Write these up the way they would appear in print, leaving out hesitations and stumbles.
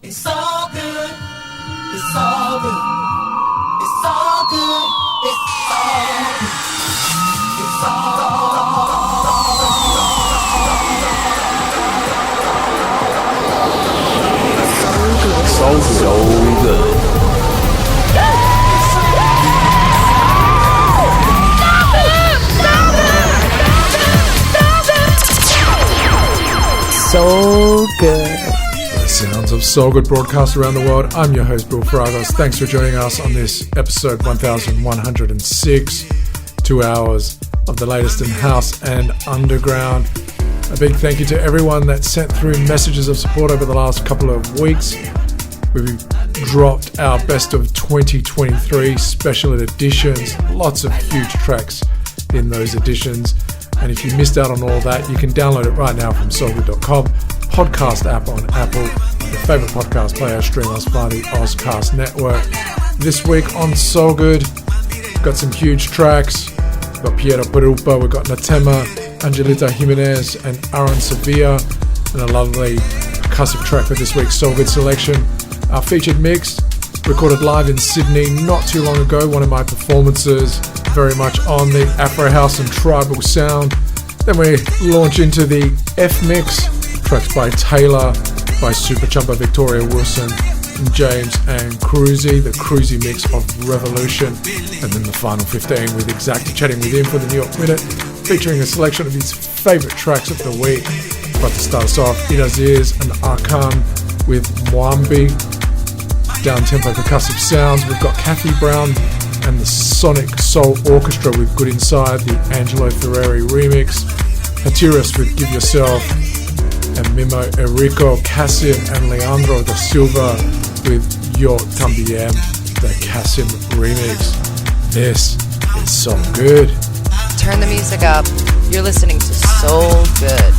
It's all good. It's all good. It's all good. It's all good. It's all good. So good. So good. The sounds of SoulGood broadcast around the world. I'm your host, Bill Fragos. Thanks for joining us on this episode 1106. 2 hours of the latest in house and underground. A big thank you to everyone that sent through messages of support over the last couple of weeks. We've dropped our best of 2023 special editions. Lots of huge tracks in those editions. And if you missed out on all that, you can download it right now from soulgood.com, podcast app on Apple, your favorite podcast player, stream us via the Ozcast network. This week on SoulGood, we've got some huge tracks. We've got Piero, Pirupa, we've got Natema, Angelita, Jiminez, and Aakan, Sevilla, and a lovely percussive track for this week's SoulGood selection. Our featured mix, recorded live in Sydney not too long ago, one of my performances, very much on the Afro House and Tribal sound. Then we launch into the F-Mix, tracks by Taylor, by Super Chumpa, Victoria Wilson, and James and Cruzy, the Cruzy mix of Revolution. And then the final 15 with Exacta chatting with him for the New York Minute, featuring a selection of his favourite tracks of the week. But to start us off, Aziz and Aakan with Mwambi. Down-tempo percussive sounds. We've got Kathy Brown and the Sonic Soul Orchestra with Good Inside, the Angelo Ferreri remix. Hatiras with Give Yourself, and Mimmo, Errico, CASSIMM, and Leandro da Silva with Your Tambien, the CASSIMM remix. This is so good. Turn the music up. You're listening to SoulGood.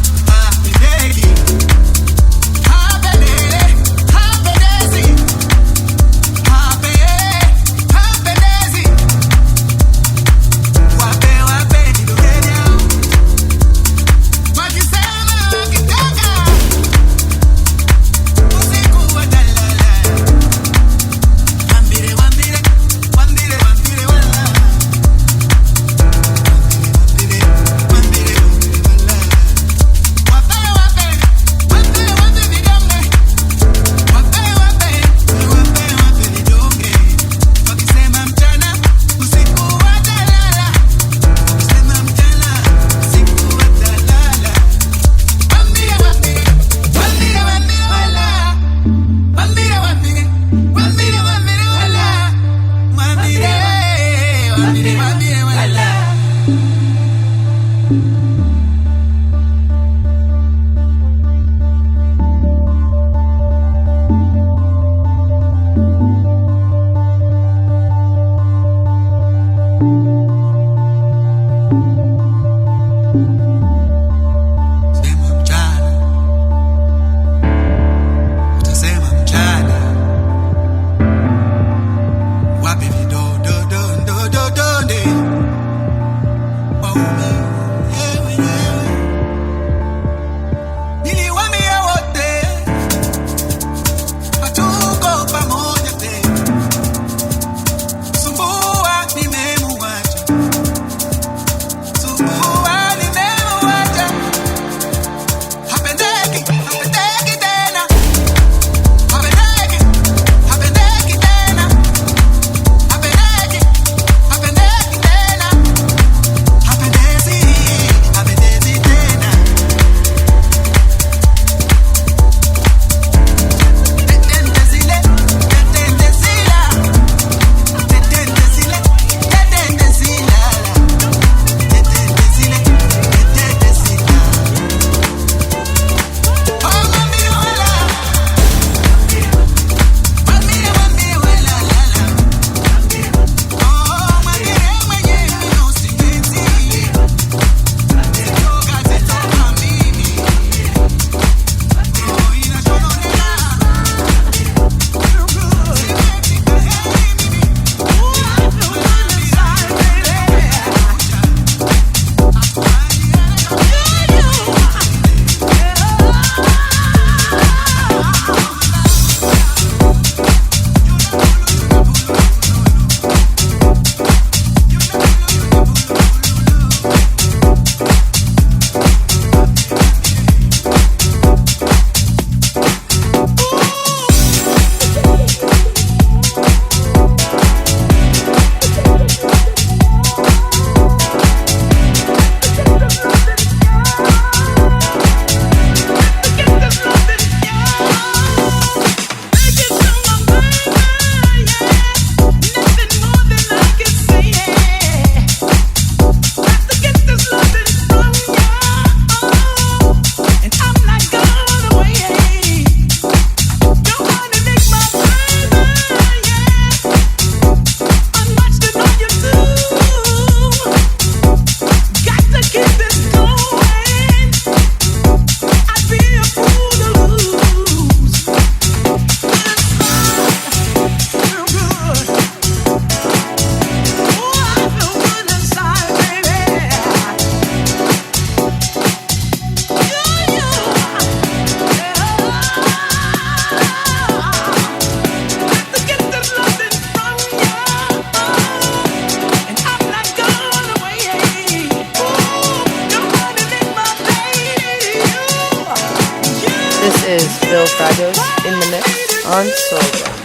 on SoulGood.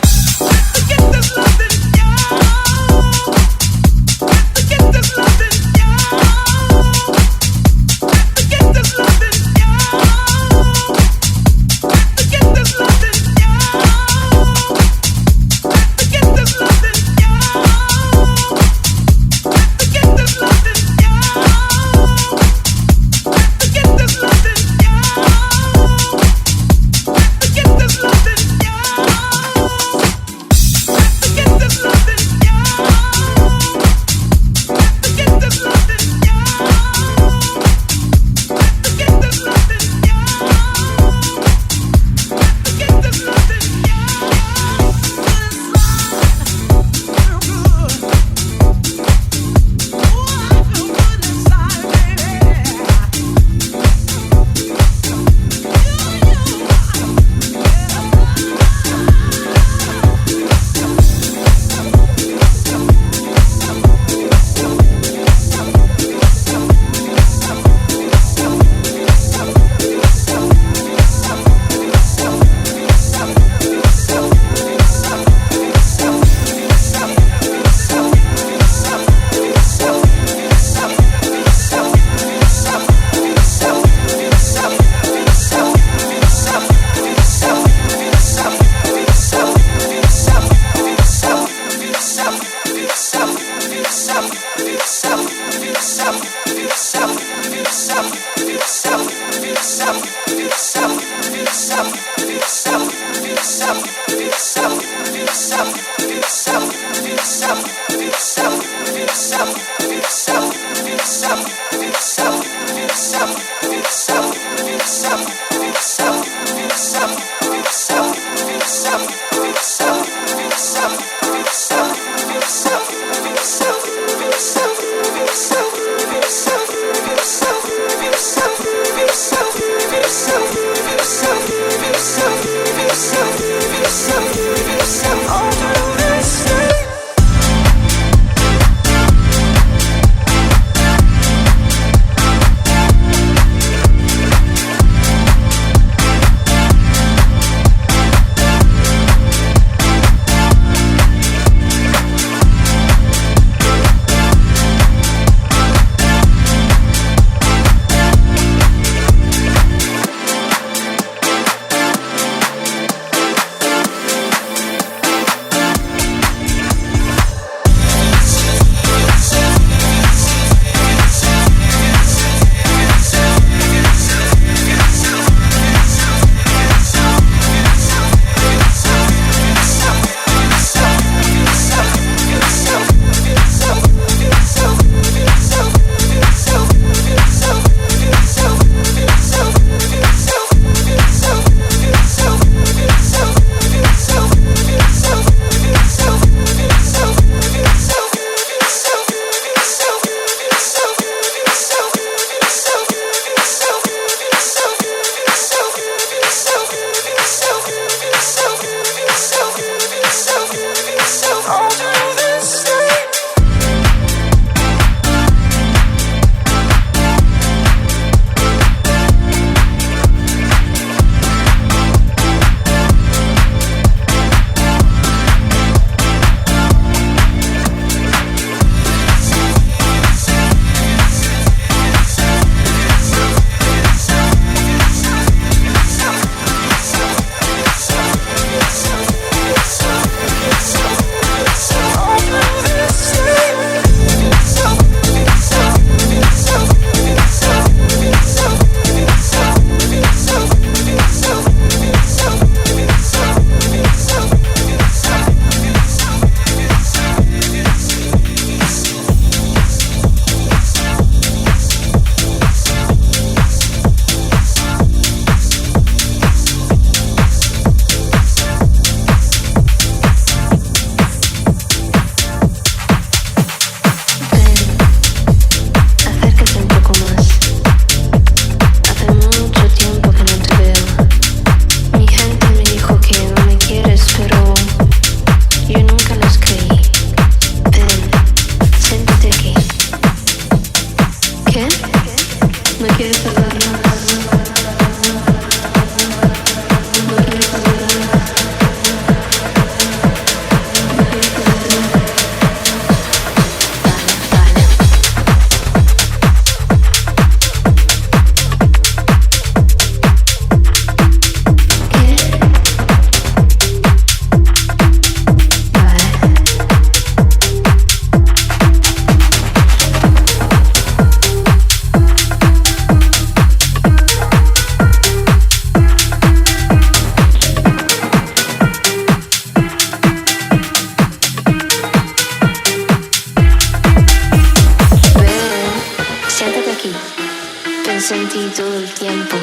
sentí todo el tiempo.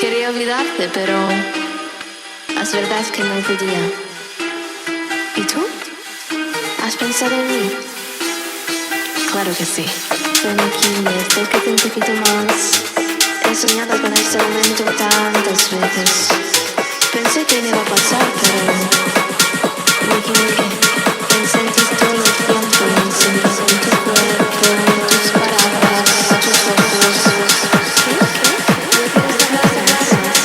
Quería olvidarte, pero las verdad es que no podía. ¿Y tú? ¿Has pensado en mí? Claro que sí. Ven aquí, acércate un poquito más. He soñado con este momento tantas veces. Pensé que no iba a pasar, pero me equivoqué. Pensé en ti todo el tiempo y pensé en tu cuerpo, en tus palabras, tus ojos. ¿Qué? ¿No quieres hablar?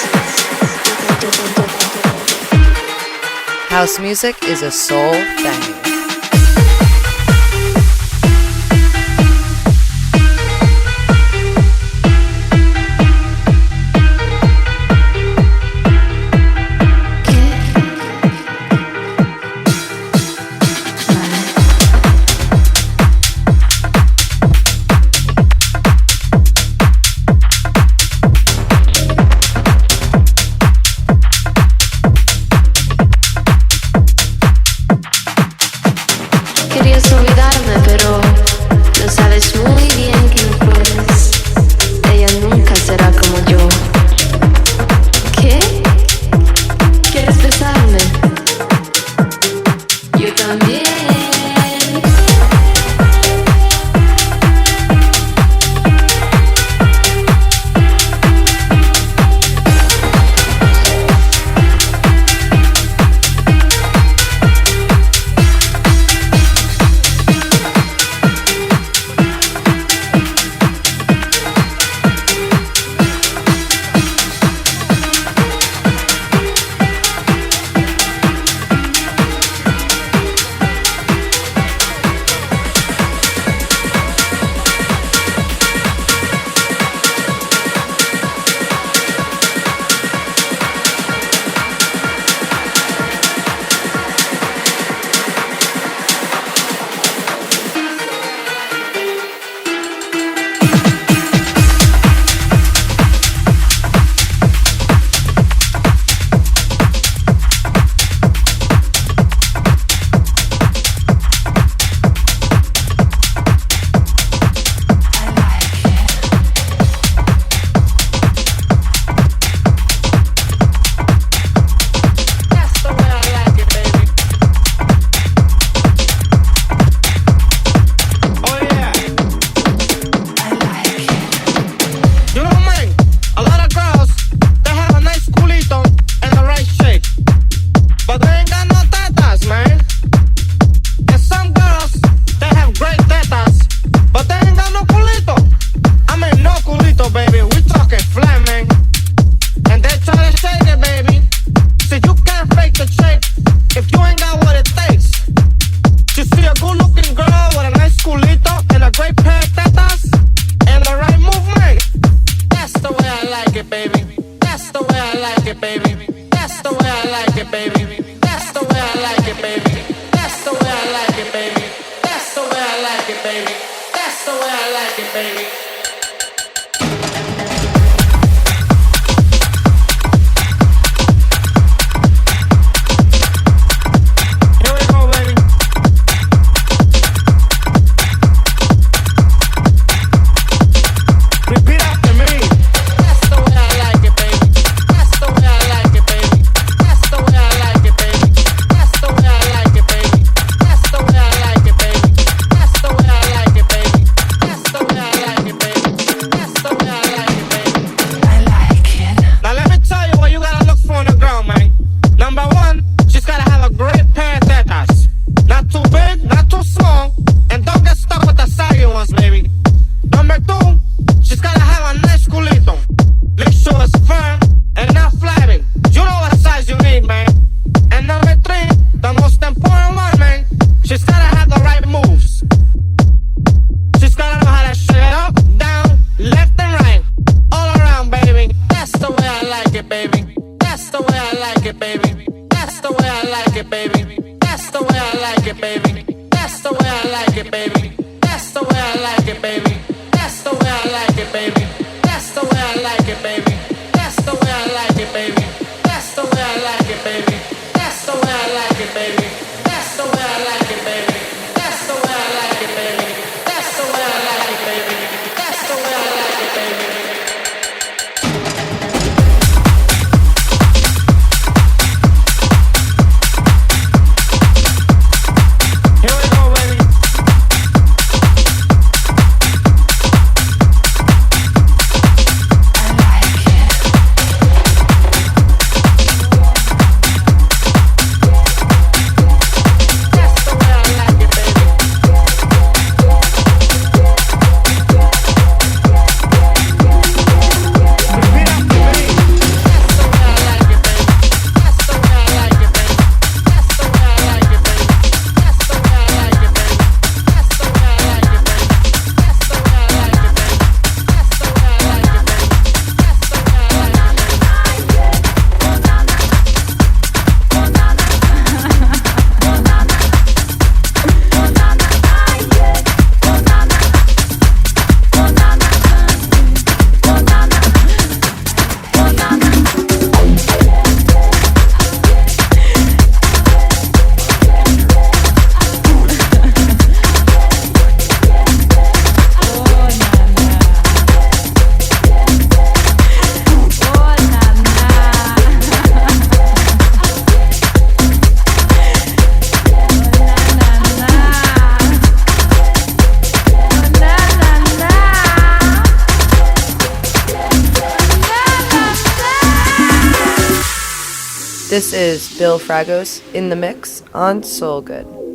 House music is a soul thing. Baby. This is Bill Fragos in the mix on SoulGood.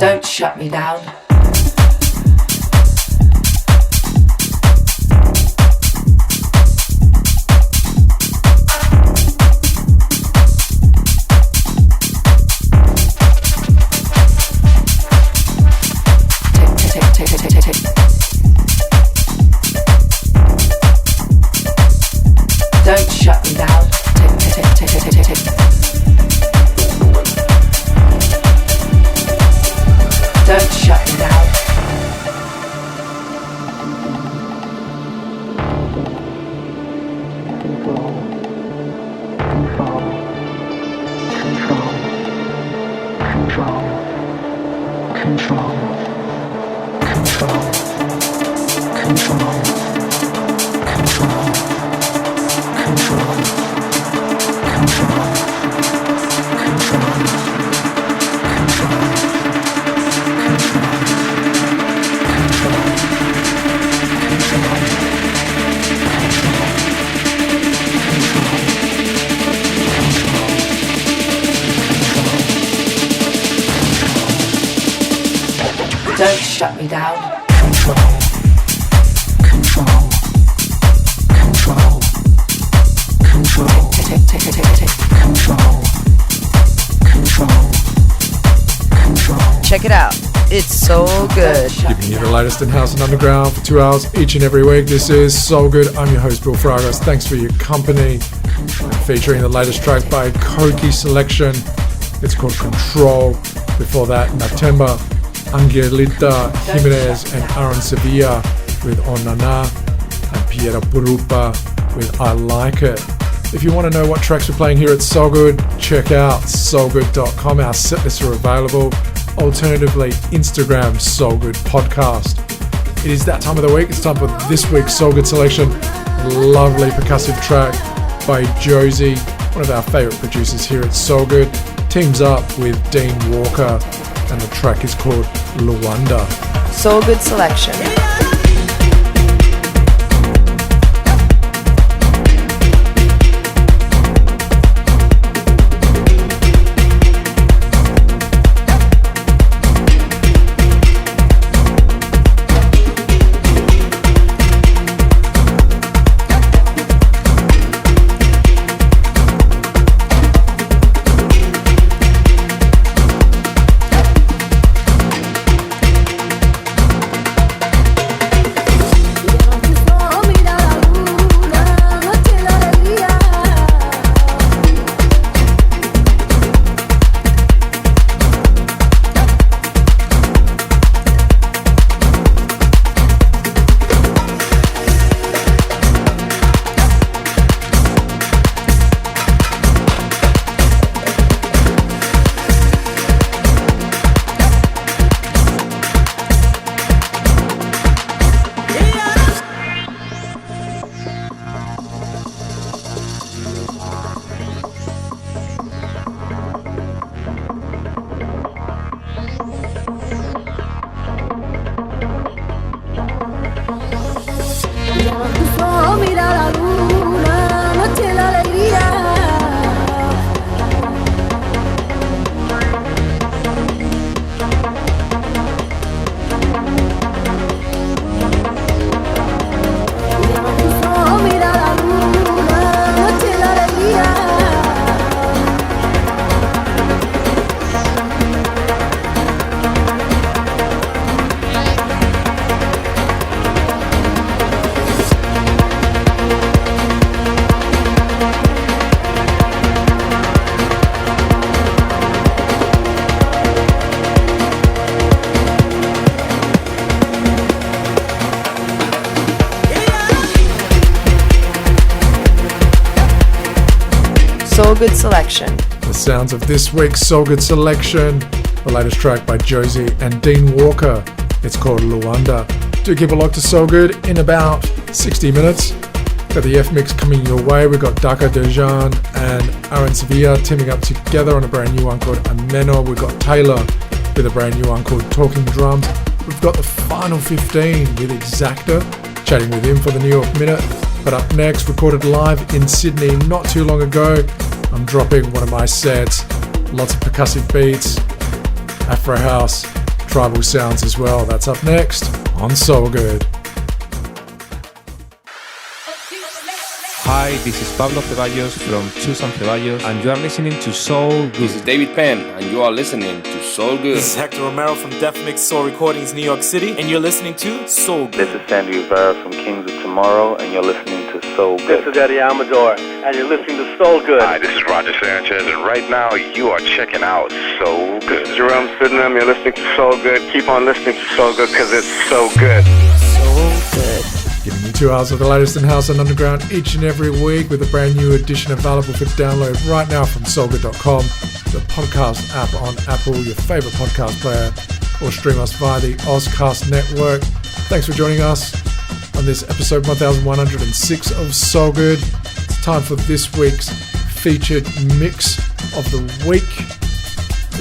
Don't shut me down. Don't shut me down. Don't shut me down. Don't shut me down. check it out. It's so good. Giving you the latest in house and underground for 2 hours each and every week. This is SoulGood. I'm your host, Bill Fragos. Thanks for your company. I'm featuring the latest track by Coqui Selection. It's called Control. Before that, Natema, Angelita, Jiminez, and Aakan Sevilla with Onana, and Pirupa with I Like It. If you want to know what tracks we're playing here at SoulGood, check out soulgood.com. Our setlists are available. Alternatively, Instagram SoulGood Podcast. It is that time of the week. It's time for this week's SoulGood selection. Lovely percussive track by Joezi, one of our favourite producers here at SoulGood. Teams up with Dean Walker, and the track is called Luanda. SoulGood selection. SoulGood selection. The sounds of this week's SoulGood selection. The latest track by Joezi and Dean Walker. It's called Luanda. Do keep a look to SoulGood in about 60 minutes. Got the F mix coming your way. We've got Daka Dejan and Aakan Sevilla teaming up together on a brand new one called Ameno. We've got Taylor with a brand new one called Talking Drums. We've got the final 15 with Exacta, chatting with him for the New York Minute. But up next, recorded live in Sydney not too long ago, I'm dropping one of my sets. Lots of percussive beats, Afro House, tribal sounds as well. That's up next on SoulGood. Hi, this is Pablo Ceballos from Susan Ceballos, and you are listening to SoulGood. This is David Penn, and you are listening to SoulGood. This is Hector Romero from Def Mix Soul Recordings, New York City, and you're listening to SoulGood. This is Sandy Rivera from Kings of Tomorrow, and you're listening to SoulGood. This is Eddie Amador, and you're listening to SoulGood. Hi, this is Roger Sanchez, and right now you are checking out SoulGood. This is Jerome Sydenham, you're listening to SoulGood. Keep on listening to SoulGood because it's so good. So good. Giving you 2 hours of the latest in house and underground each and every week with a brand new edition available for download right now from soulgood.com, the podcast app on Apple, your favorite podcast player, or stream us via the Ozcast network. Thanks for joining us on this episode 1106 of SoulGood. It's time for this week's featured mix of the week.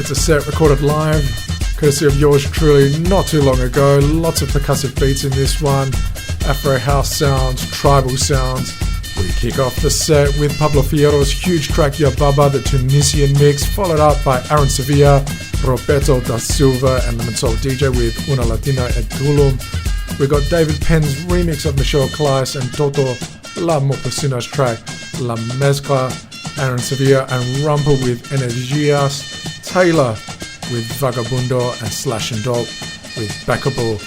It's a set recorded live, courtesy of yours truly, not too long ago. Lots of percussive beats in this one. Afro house sounds, tribal sounds. We kick off the set with Pablo Fierro's huge track Yababa, the Tunisian mix, followed up by Aakan Sevilla, Roberto da Silva, and LemonSouldj with Una Latina at Tulum. We got David Penn's remix of Michelle Kleiss and Toto La Mopesina's track La Mezcla, Aakan Sevilla and Rumple with Energias, Taylor with Vagabundo and Slash and Dope with Backable.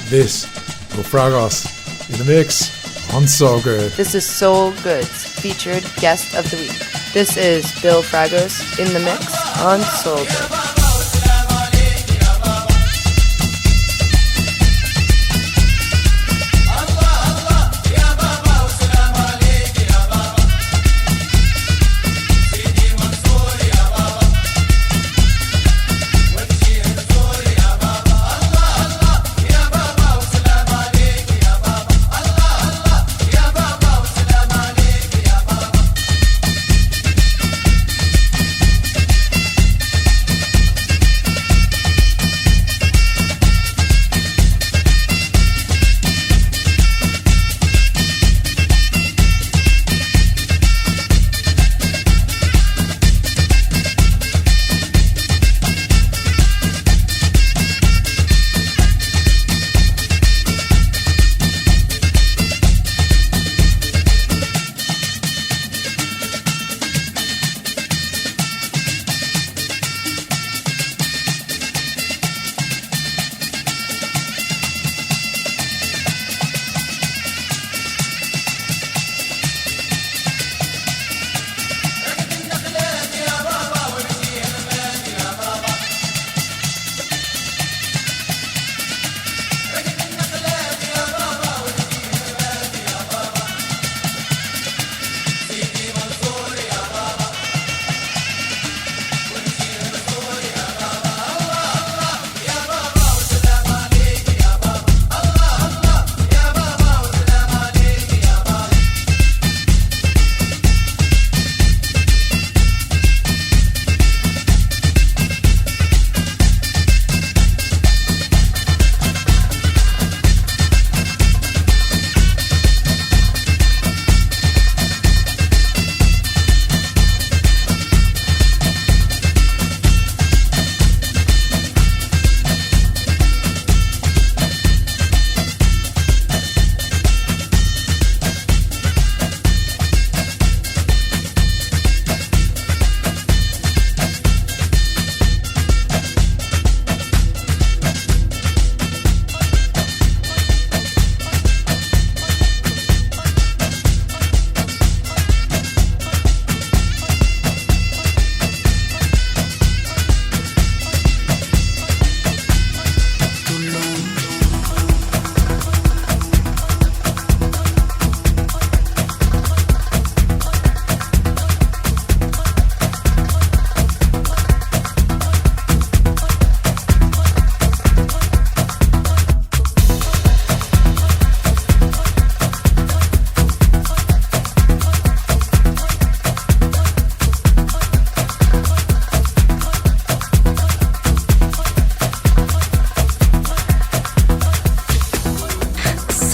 This is Fragos in the mix on SoulGood. This is SoulGood's featured guest of the week. This is Bill Fragos in the mix on SoulGood.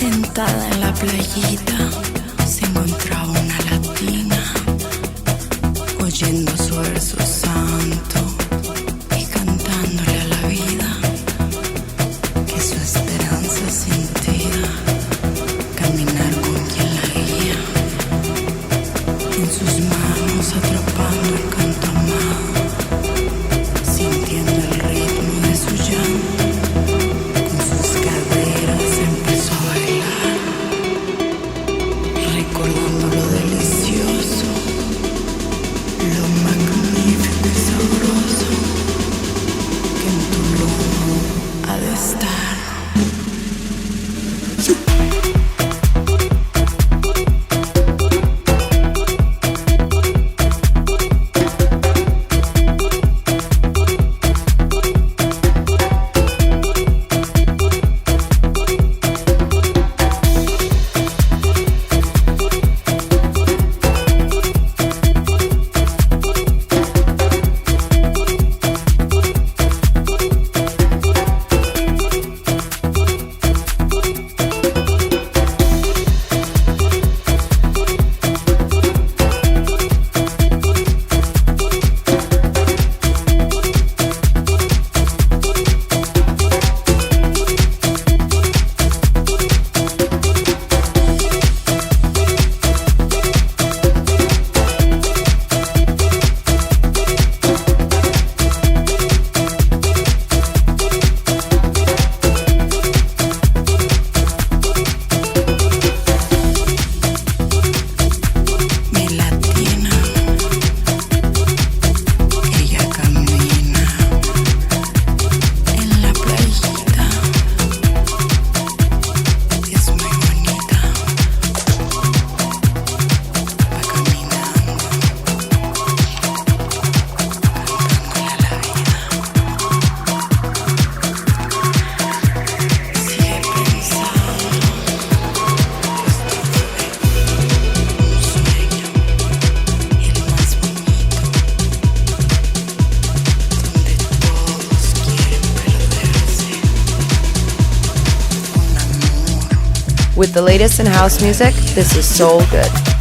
Sentada en la playita se encontraba una latina, oyendo su verso santo y cantándole a la vida que su esperanza sentida, caminar con quien la guía, en sus manos atrapando el canto amado, sintiendo el ritmo de su llanto. Recordando lo delicioso, lo magnífico y sabroso que en Tulum ha de estar. With the latest in house music, this is SoulGood.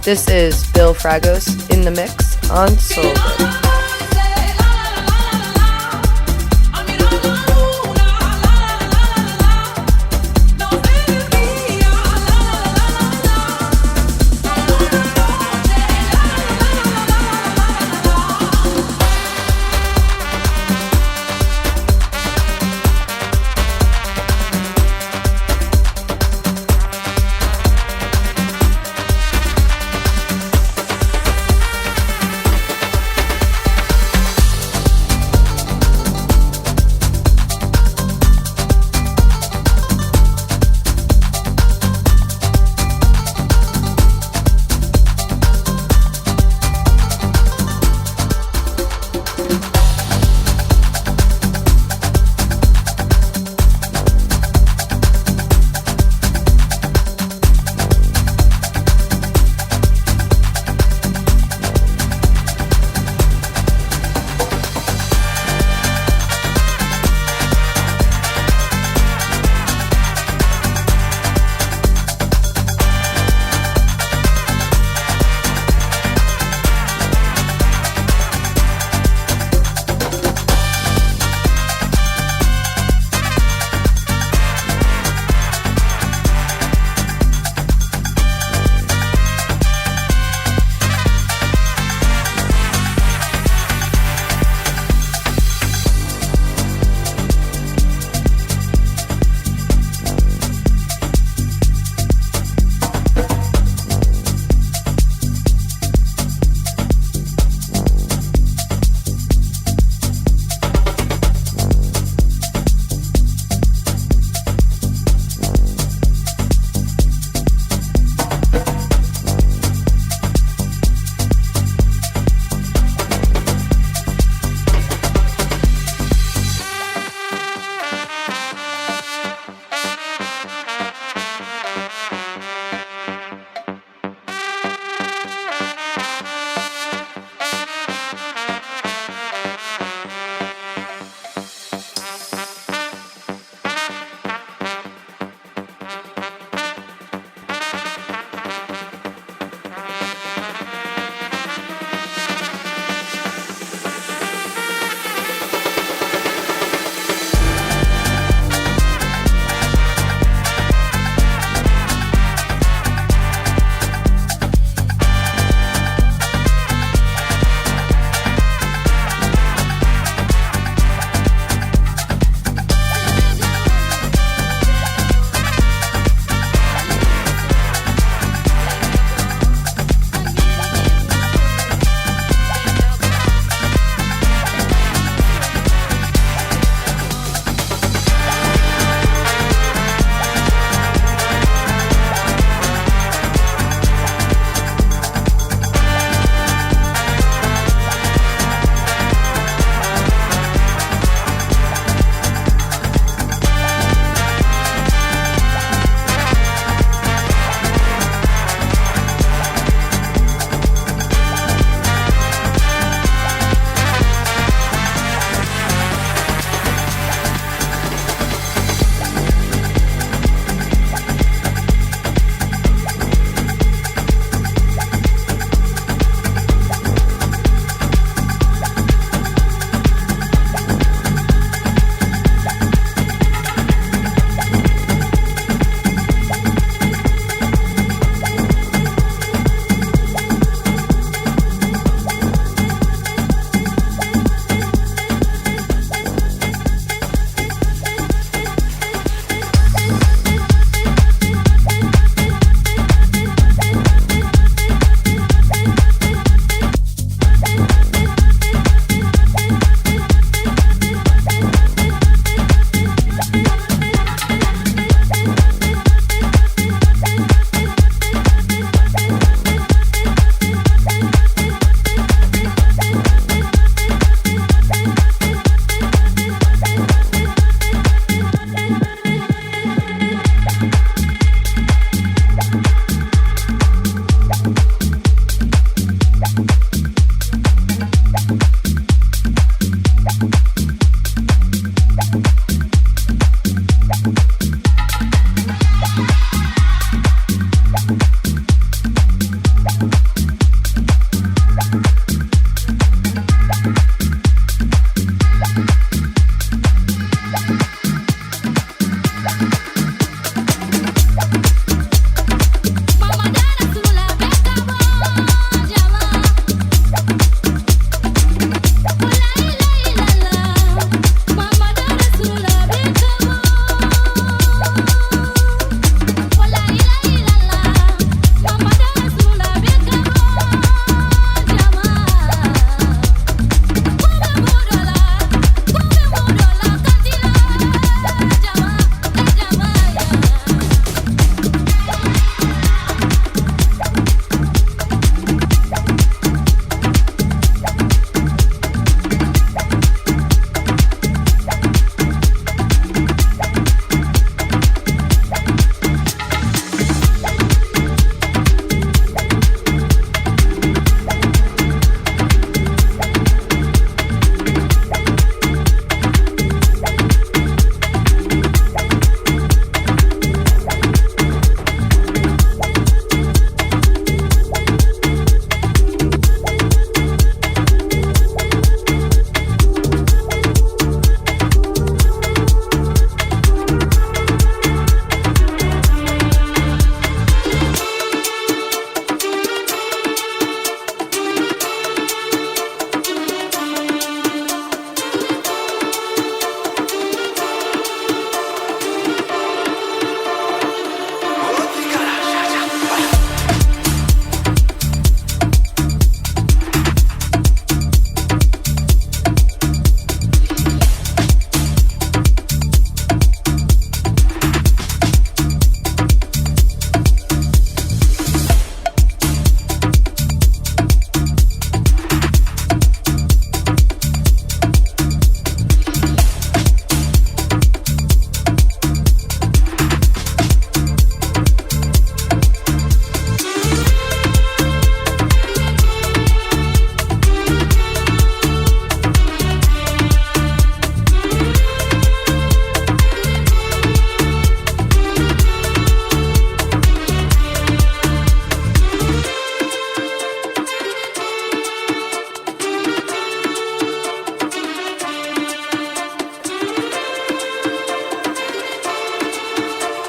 This is Bill Fragos in the mix on SoulGood.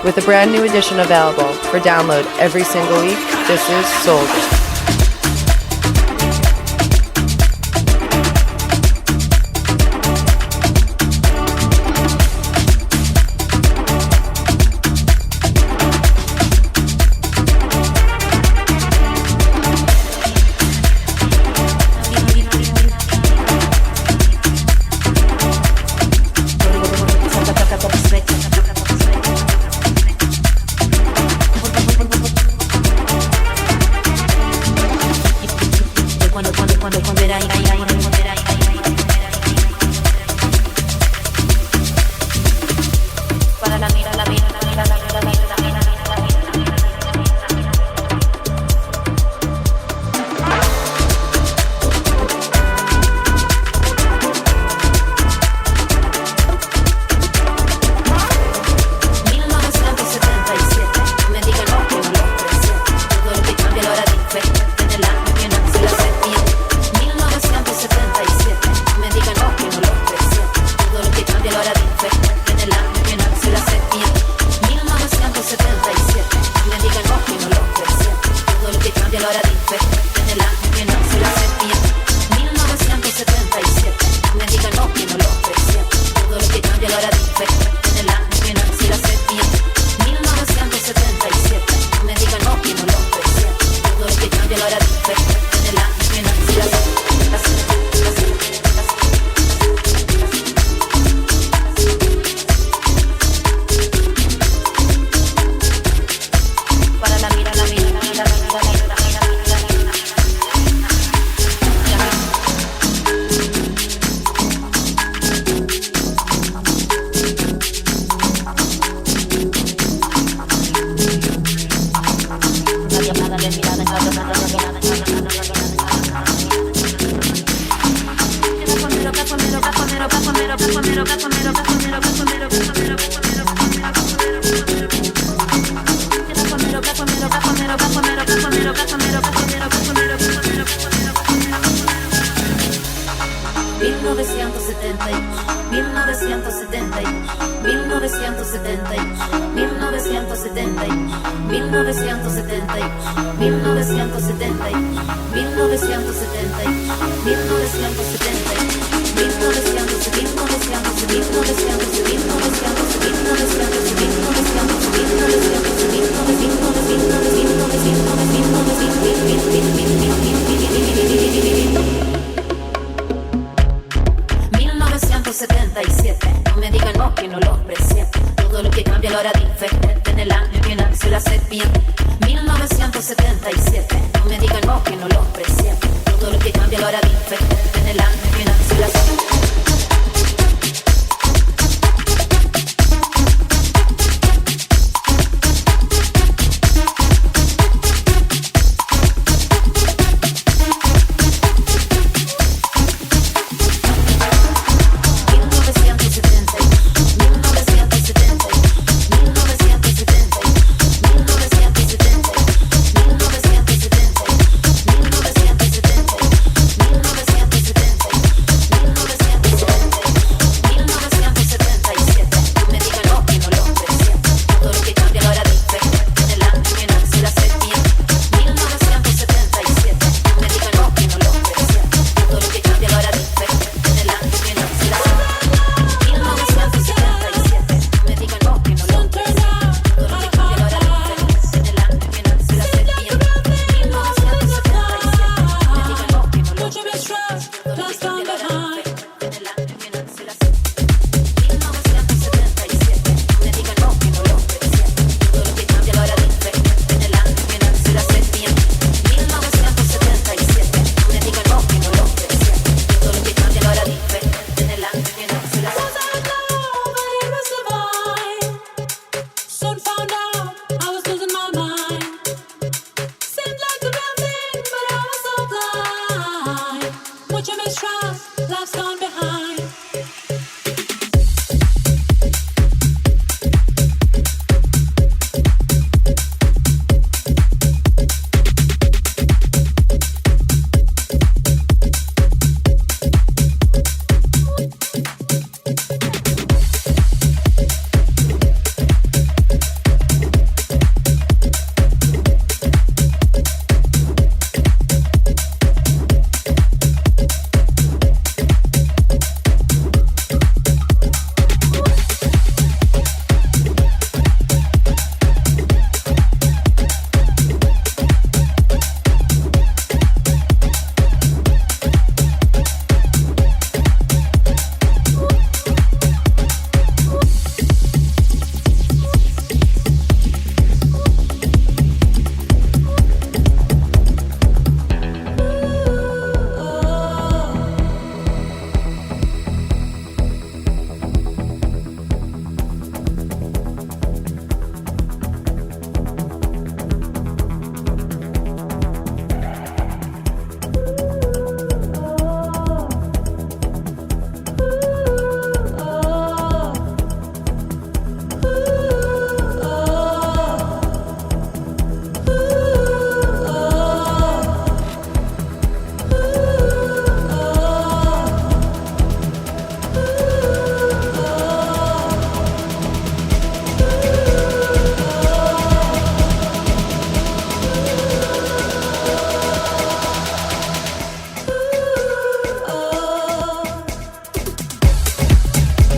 with a brand new edition available for download every single week. This is SoulGood.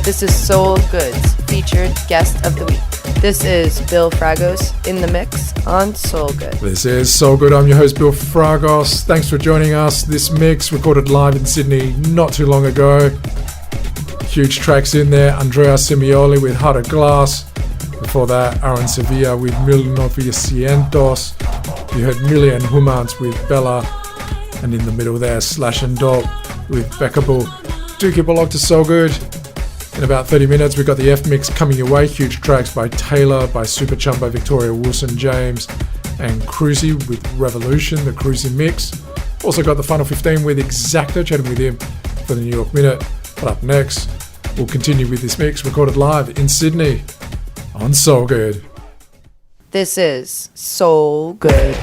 This is SoulGood's featured guest of the week. This is Bill Fragos in the mix on SoulGood. This is SoulGood. I'm your host, Bill Fragos. Thanks for joining us. This mix recorded live in Sydney not too long ago. Huge tracks in there. Andrea Simioli with Heart of Glass. Before that, Aaron Sevilla with 1900. You heard Million Humans with Bella. And in the middle there, Slash and Dope with Beckable. Do keep a lock to SoulGood. In about 30 minutes, we've got the F mix coming your way. Huge tracks by Taylor, by Superchump, by Victoria Wilson James, and Cruzy with Revolution, the Cruzy mix. Also got the Final 15 with Exacta, chatting with him for the New York Minute. But up next, we'll continue with this mix recorded live in Sydney on SoulGood. This is SoulGood.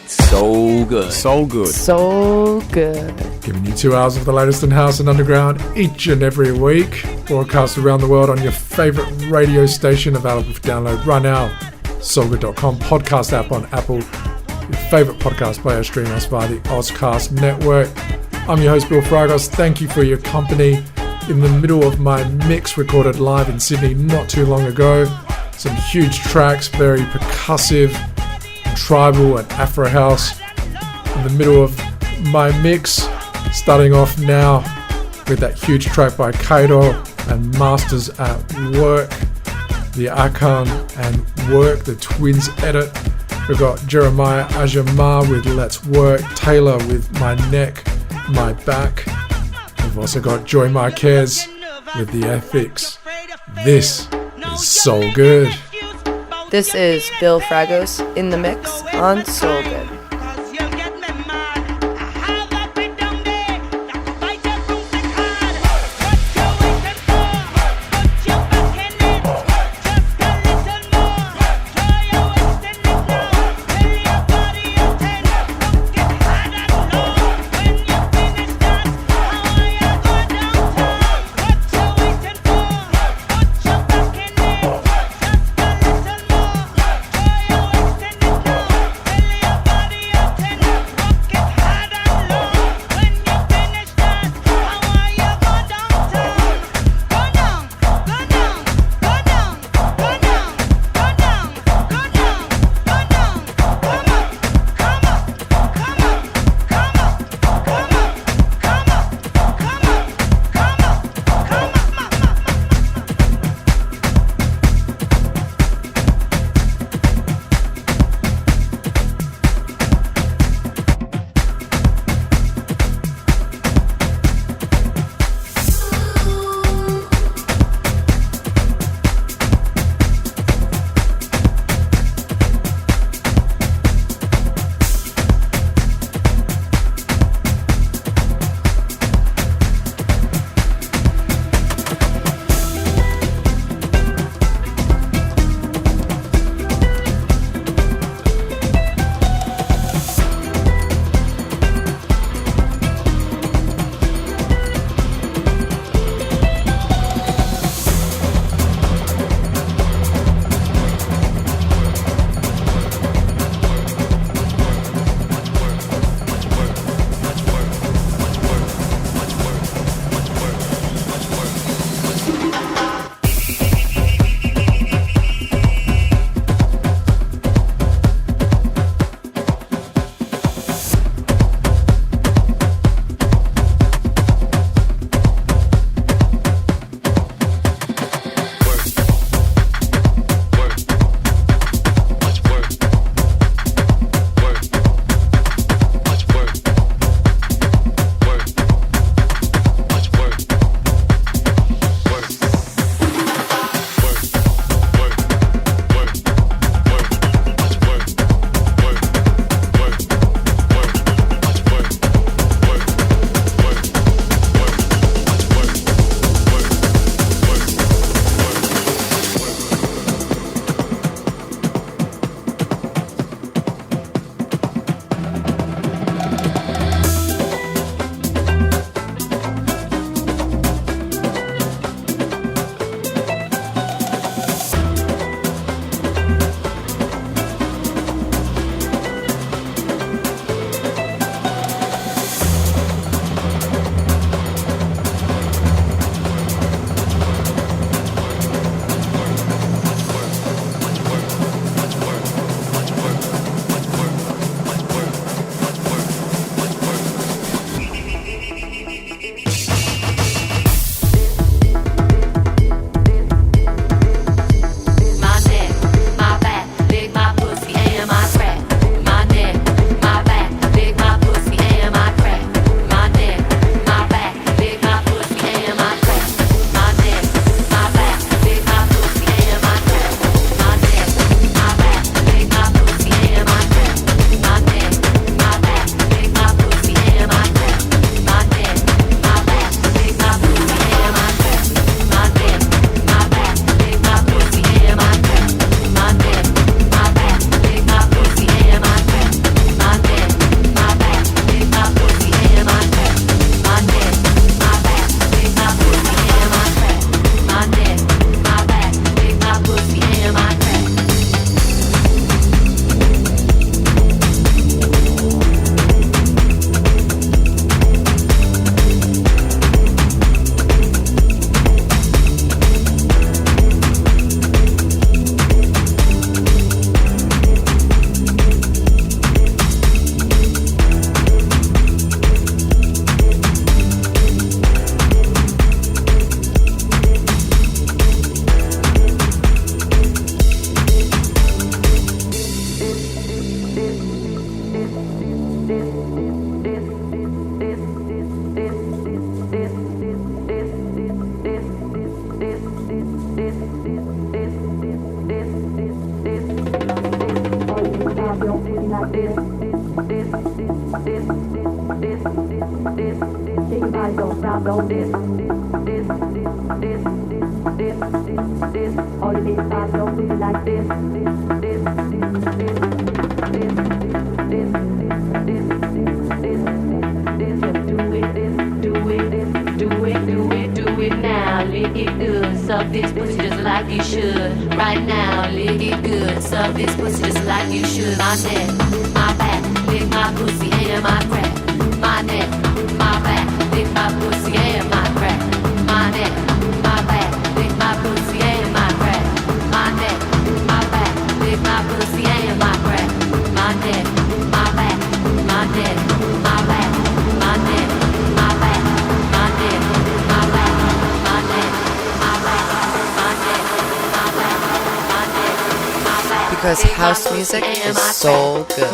SoulGood. SoulGood. SoulGood. Giving you 2 hours of the latest in house and underground each and every week. Broadcast around the world on your favourite radio station, available for download right now. SoulGood.com, podcast app on Apple. Your favourite podcast player, stream us via the Ozcast network. I'm your host, Bill Fragos. Thank you for your company in the middle of my mix recorded live in Sydney not too long ago. Some huge tracks, very percussive, tribal and Afro house. In the middle of my mix, starting off now with that huge track by Kaido and Masters at Work, the Aakan and Work, the Twins edit. We've got Jeremiah Ajamar with Let's Work, Taylor with My Neck, My Back. We've also got Joy Marquez with The Ethics. This is SoulGood. This is Bill Fragos in the mix on SoulGood. Suck this pussy just like you should. Right now, lick it good. Suck this pussy just like you should. My neck, my back, lick my pussy and my crack. My neck, my back, lick my pussy and my crack. My neck, my back, lick my pussy and my crack. My neck, my back, lick my pussy and my crack. My neck, my back, my neck, my back, my neck, my back, my neck, my back, my neck. Because house music is so good.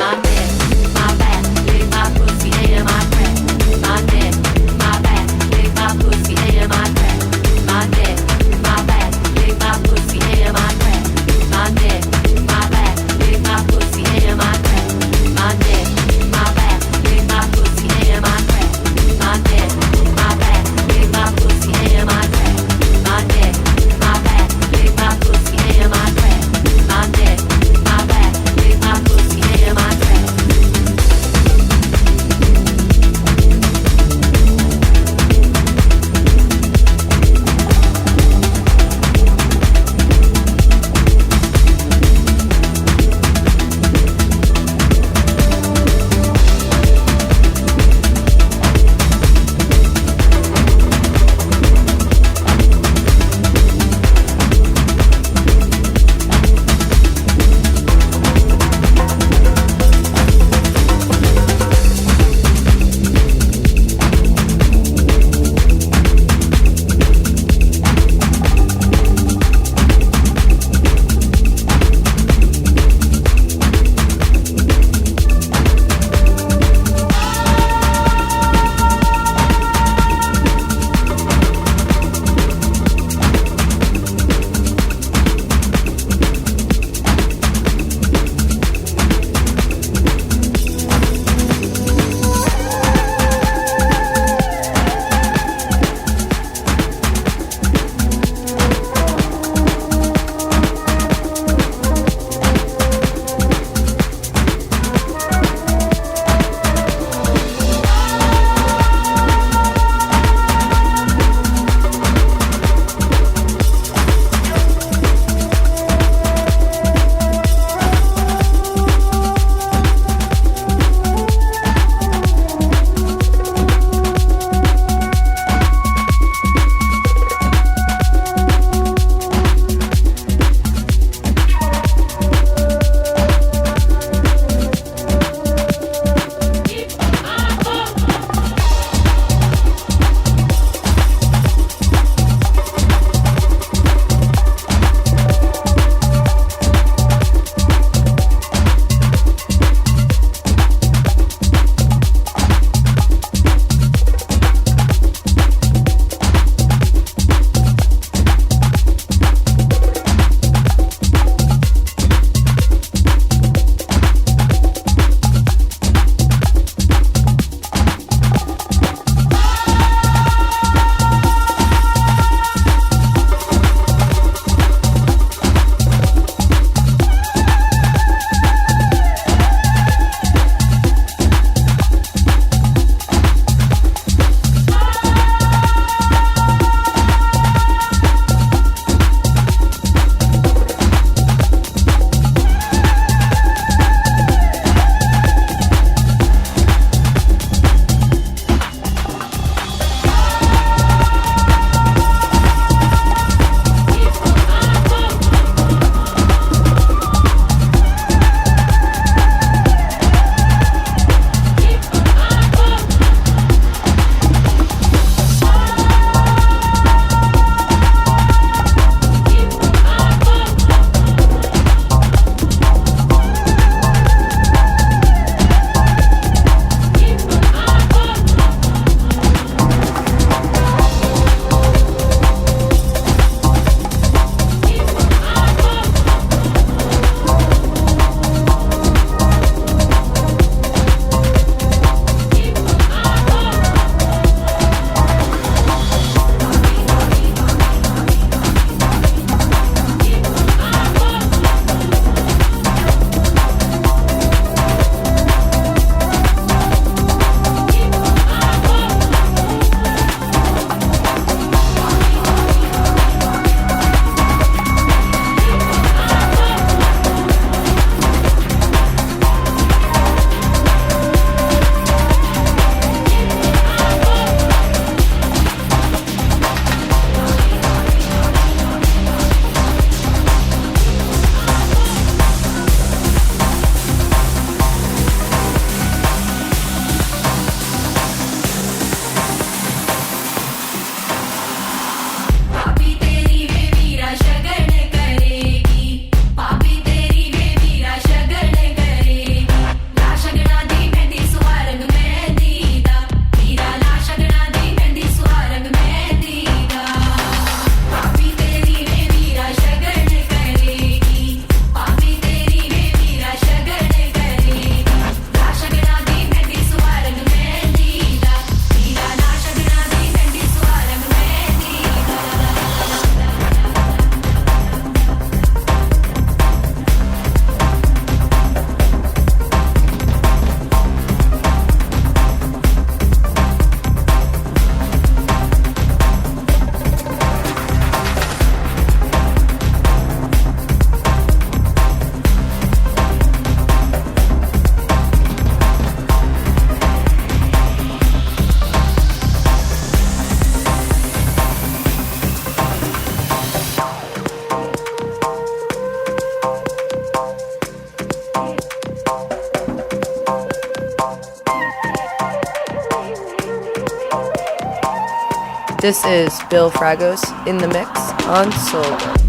This is Bill Fragos in the mix on SoulGood.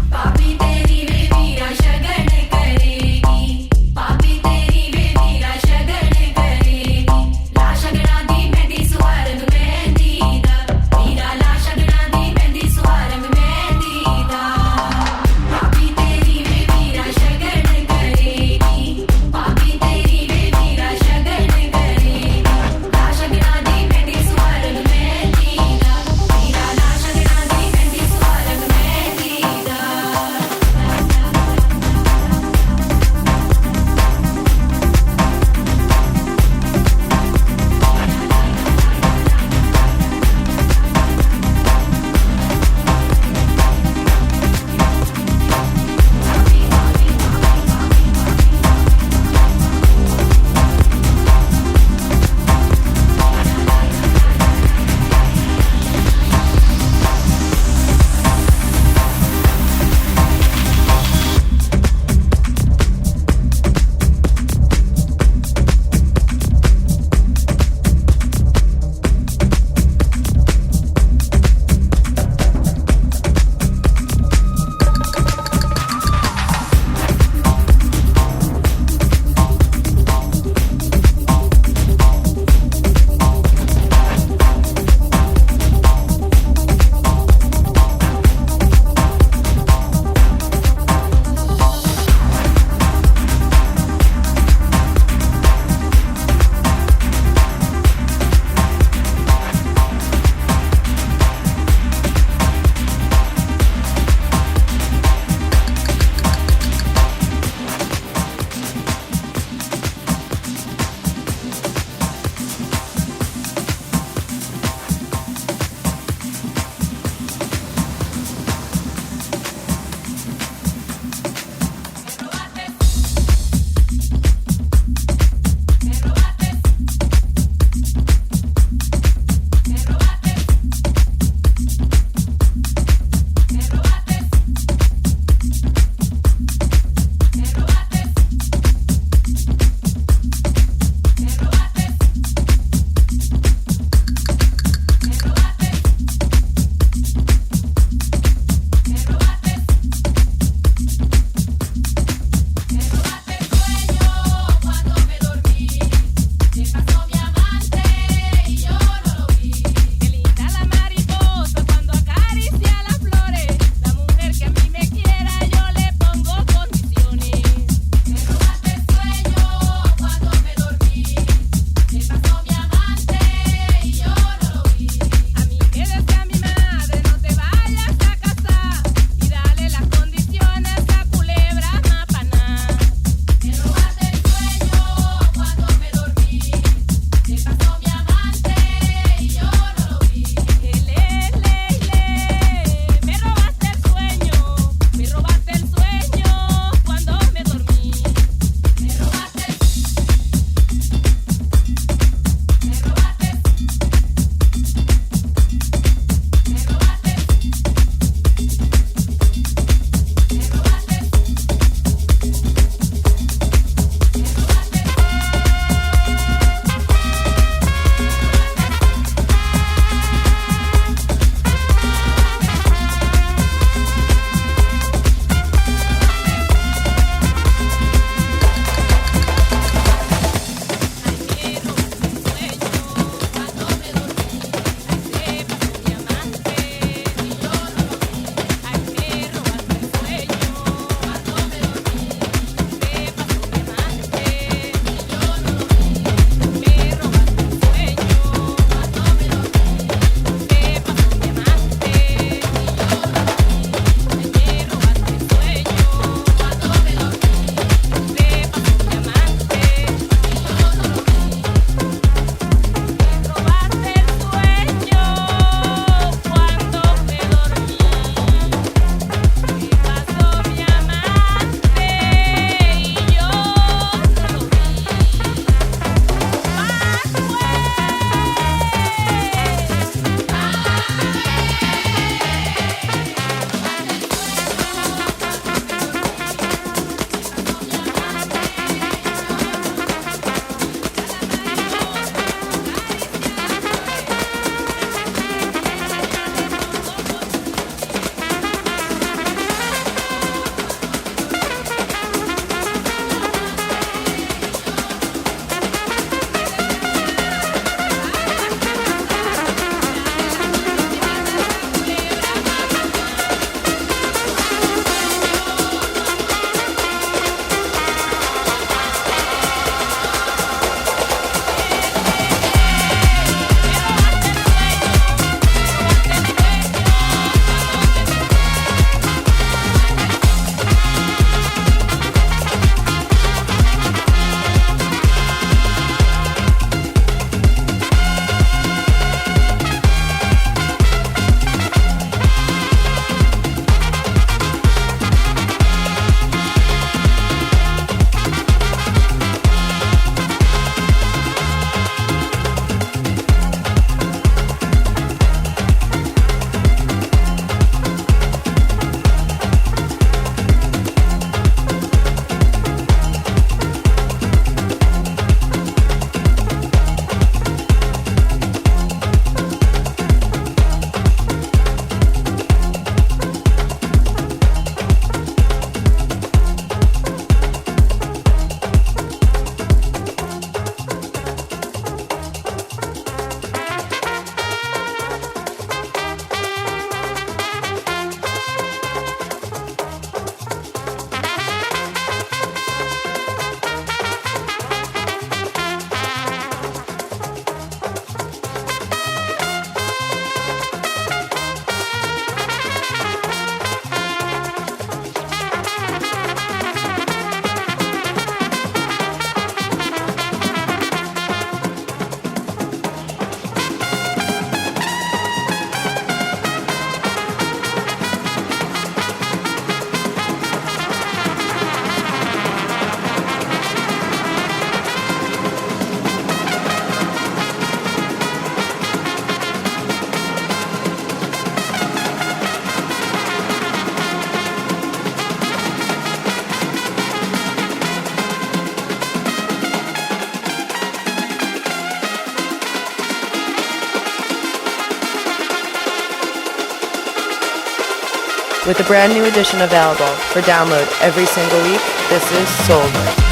with a brand new edition available for download every single week. This is SoulGood.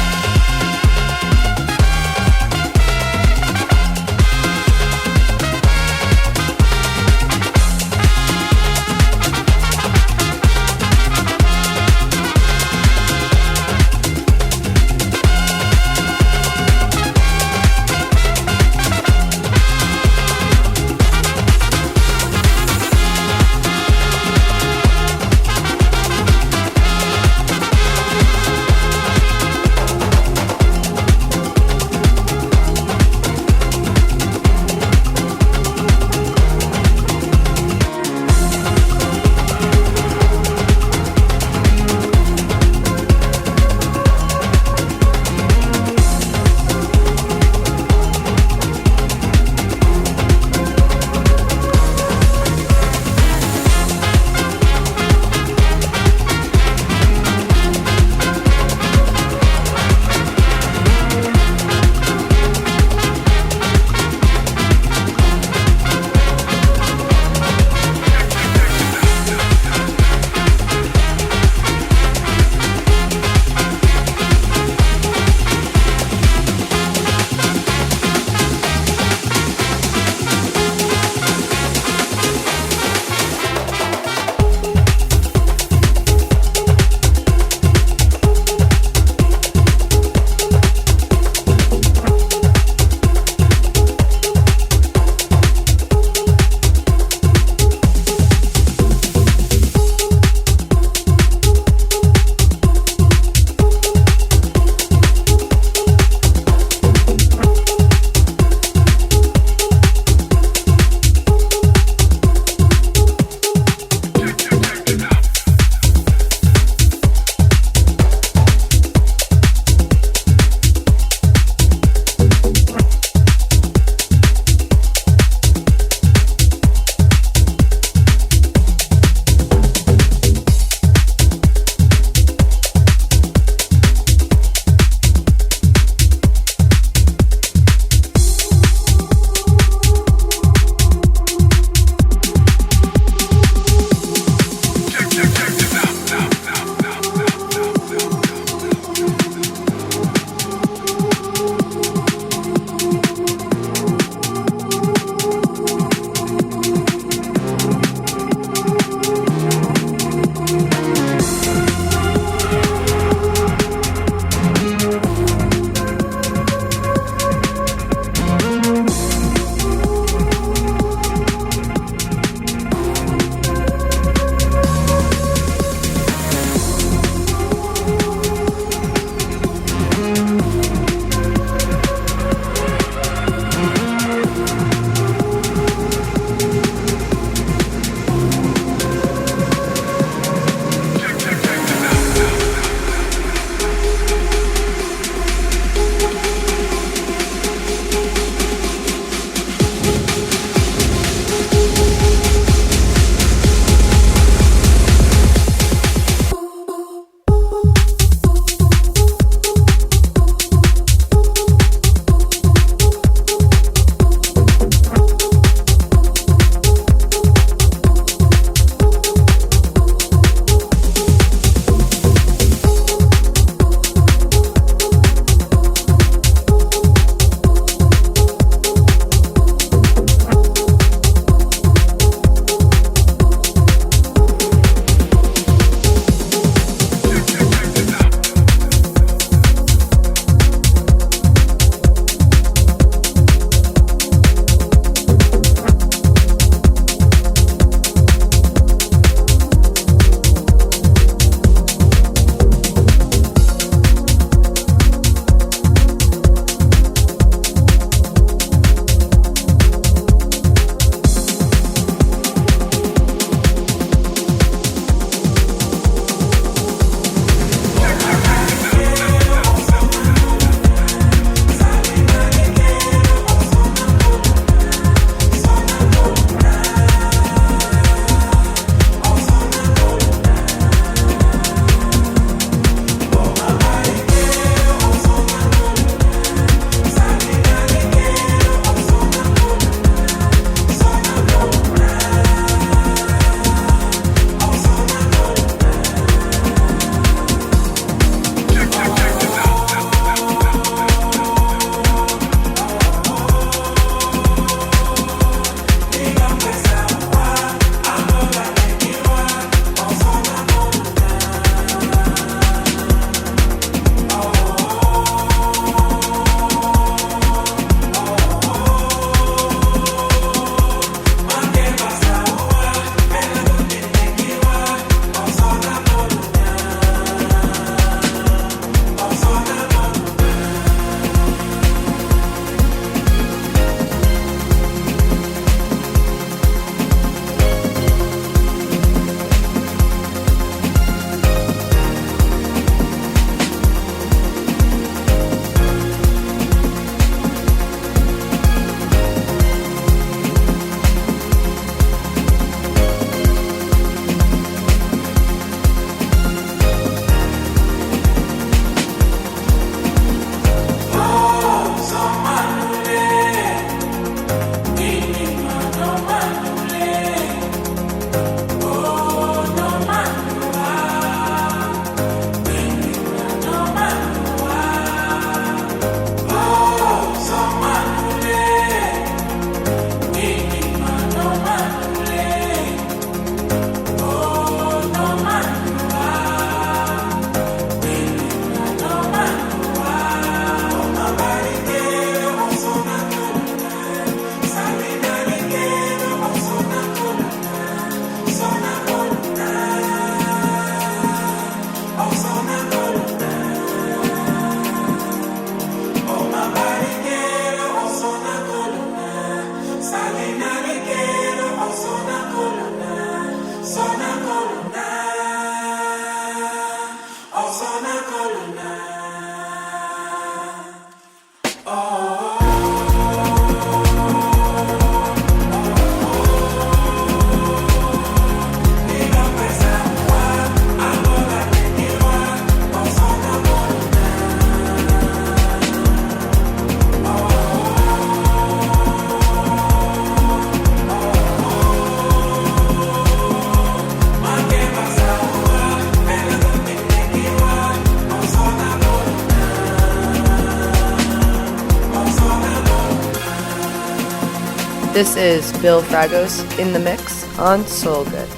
This is Bill Fragos in the mix on SoulGood.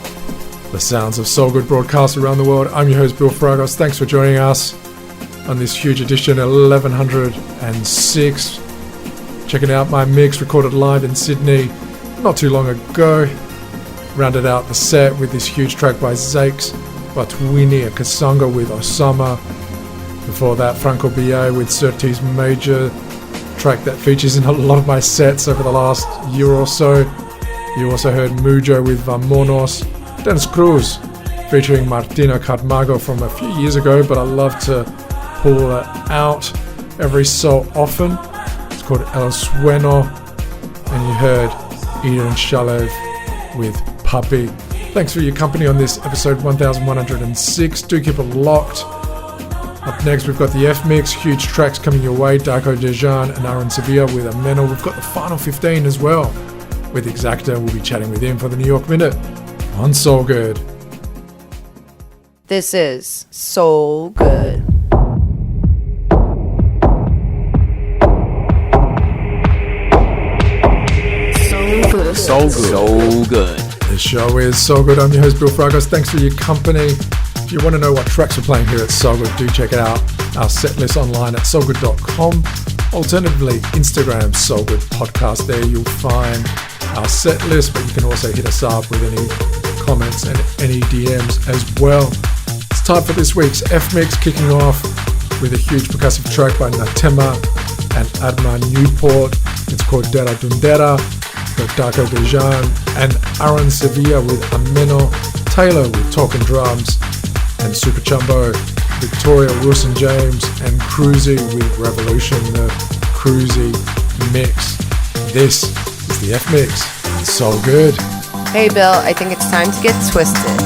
The sounds of SoulGood broadcast around the world. I'm your host, Bill Fragos. Thanks for joining us on this huge edition, 1106. Checking out my mix recorded live in Sydney not too long ago. Rounded out the set with this huge track by Zakes, Batwini, Kasanga with Osama. Before that, Franco B.A. with Surtees Major, track that features in a lot of my sets over the last year or so. You also heard Mujo with Vamonos, Dennis Cruz featuring Martina Carmago from a few years ago, but I love to pull that out every so often. It's called El Sueno, and you heard Eden Shalev with Puppy. Thanks for your company on this episode 1106. Do keep it locked. Up next, we've got the F-Mix, huge tracks coming your way, Darko Dejan and Aaron Sevilla with Ameno. We've got the final 15 as well. With Exacta, we'll be chatting with him for the New York Minute on SoulGood. This is SoulGood. SoulGood. This show is SoulGood. I'm your host, Bill Fragos. Thanks for your company. If you want to know what tracks we're playing here at SoulGood, do check out our set list online at soulgood.com. Alternatively, Instagram SoulGood Podcast. There you'll find our set list, but you can also hit us up with any comments and any DMs as well. It's time for this week's F-Mix, kicking off with a huge percussive track by Natema and Adnan Newport. It's called Dera Dundera. Got Darko Dejan and Aaron Sevilla with Ameno, Taylor with Talking Drums, and Super Chumbo, Victoria Wilson James, and Cruzy with Revolution, the Cruzy mix. This is the F-Mix. It's so good. Hey Bill, I think it's time to get twisted.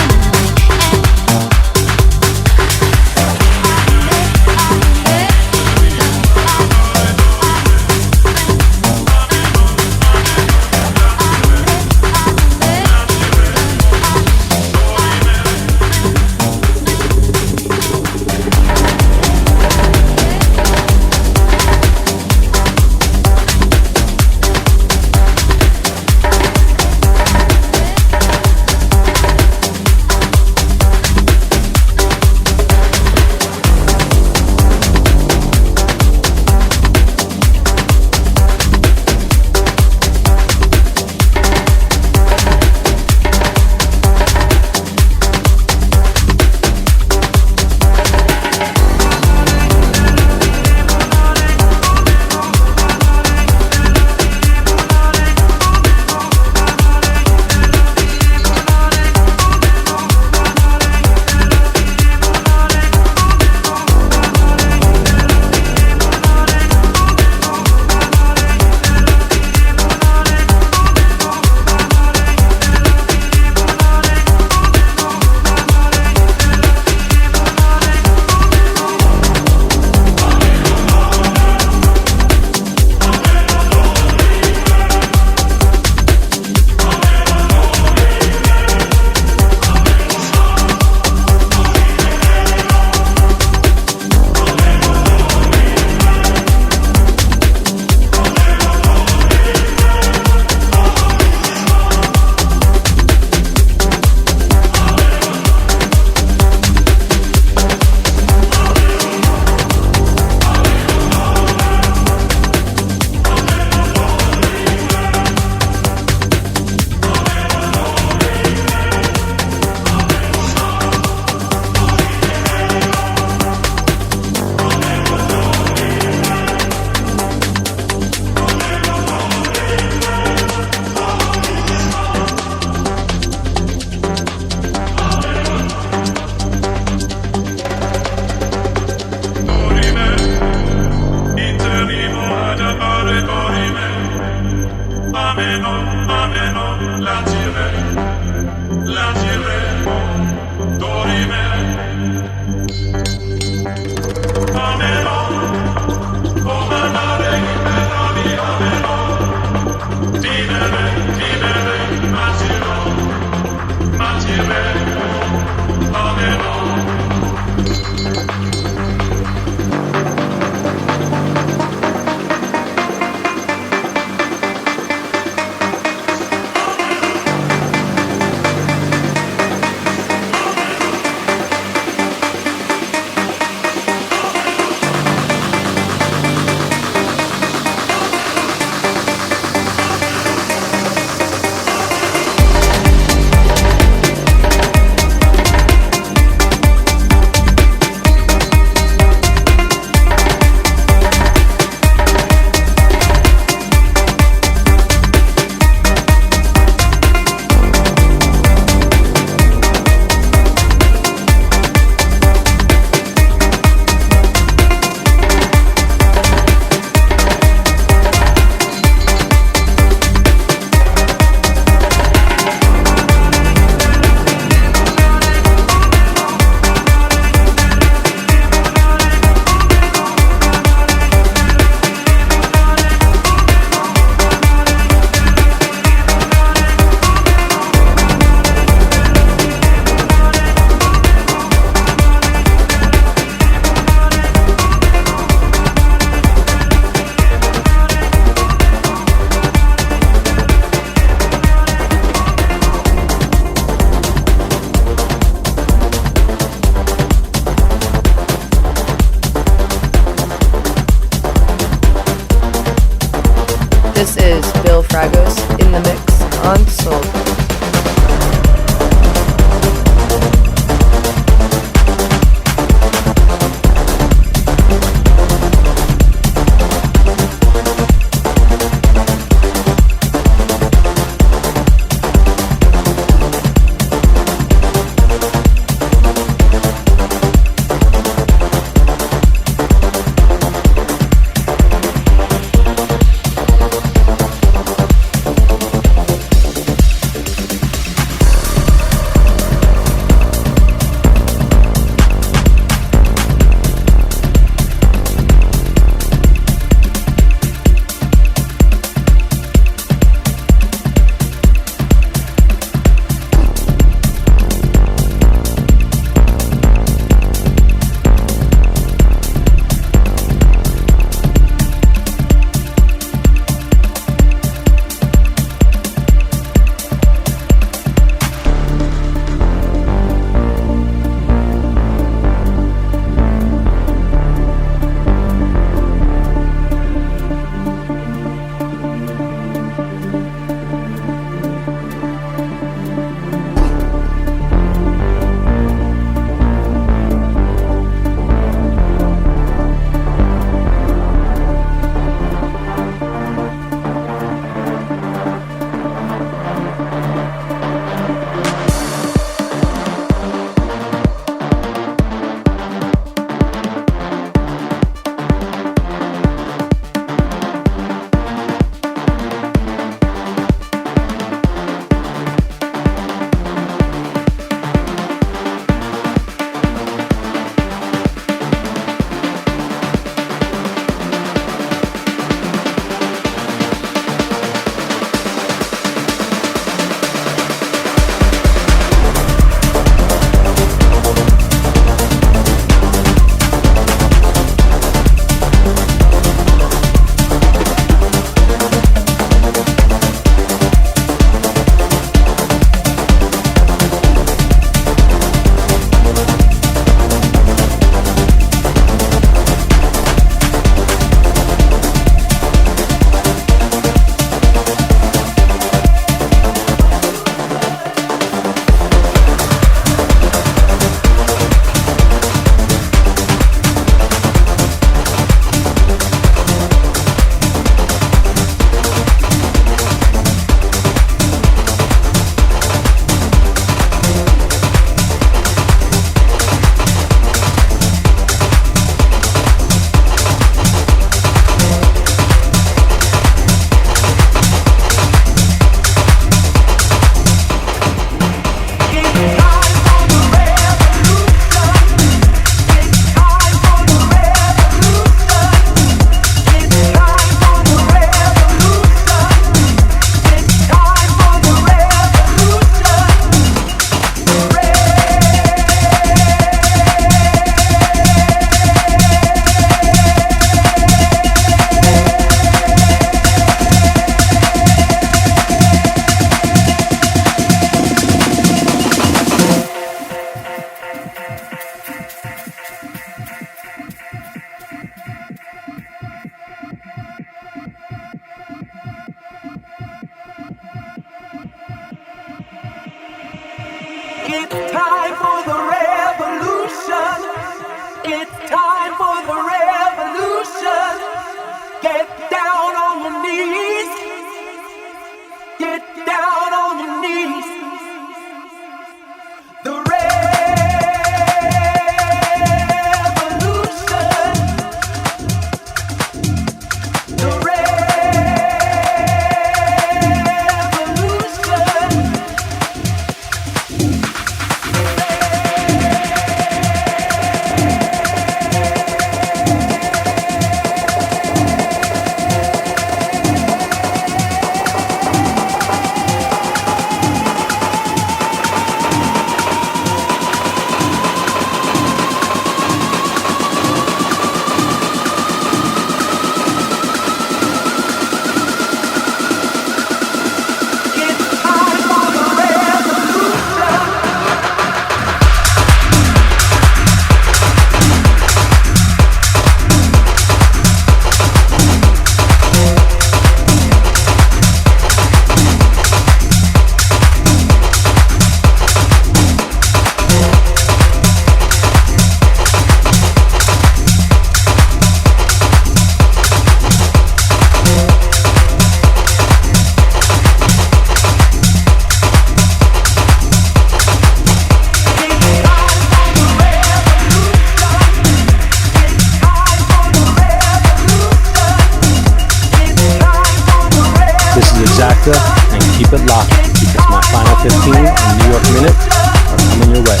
keep it locked because my final 15 and New York minutes are coming your way.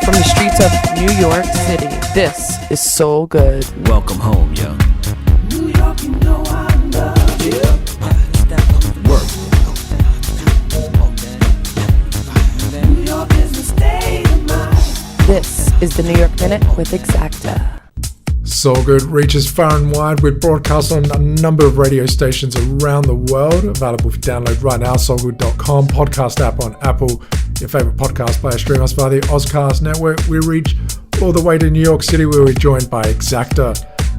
From the streets of New York City, this is SoulGood. Welcome home, yo. New York, you know I love you. Work. New York is the state of mind. This is the New York Minute with Exacta. SoulGood reaches far and wide with broadcasts on a number of radio stations around the world, available for download right now, soulgood.com, podcast app on Apple, your favorite podcast player. Stream us via the Ozcast network. We reach all the way to New York City, where we're joined by Exacta.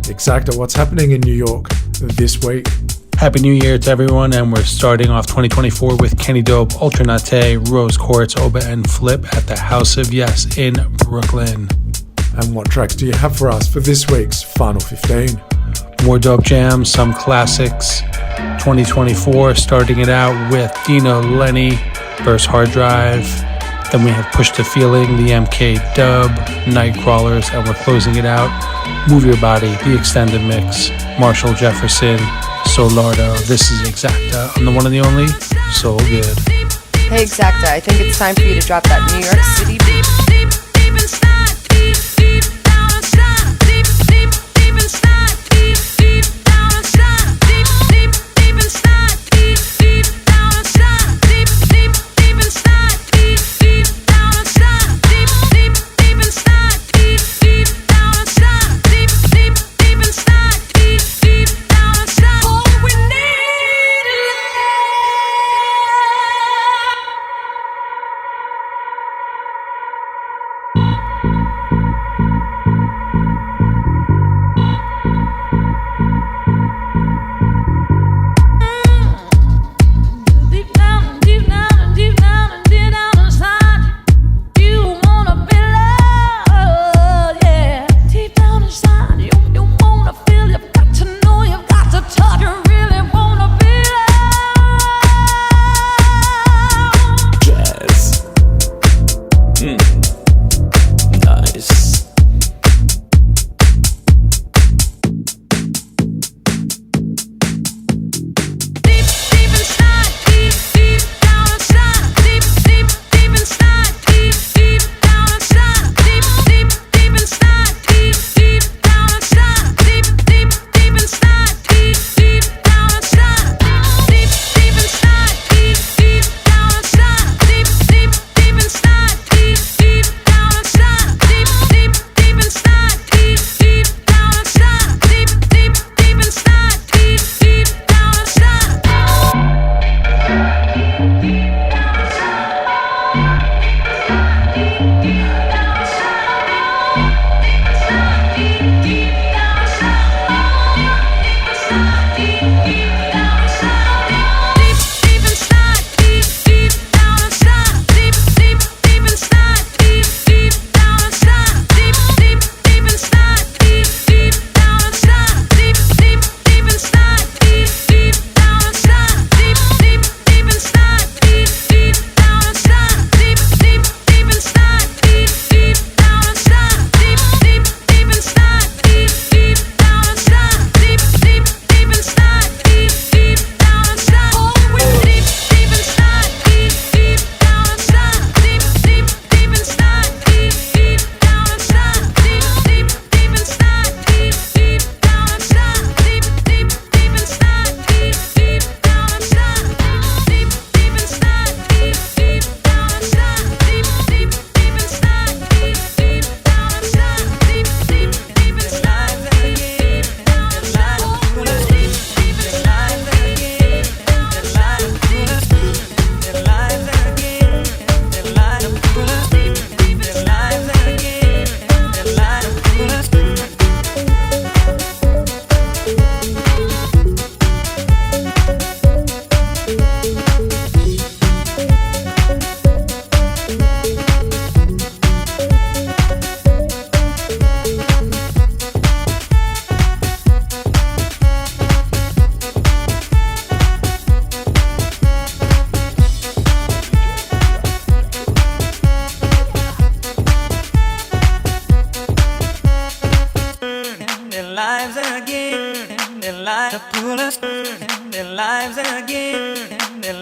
Exacta, what's happening in New York this week? Happy New Year to everyone, and we're starting off 2024 with Kenny Dope, Ultranate, Rose Quartz, Oba, and Flip at the House of Yes in Brooklyn. And what tracks do you have for us for this week's Final 15? More dope jams, some classics. 2024, starting it out with Dino Lenny, Burst Hard Drive. Then we have Push the Feeling, the MK Dub, Nightcrawlers, and we're closing it out. Move Your Body, the extended mix, Marshall Jefferson, Solardo. This is Exacta on the one and the only SoulGood. Hey Exacta, I think it's time for you to drop that New York City beat.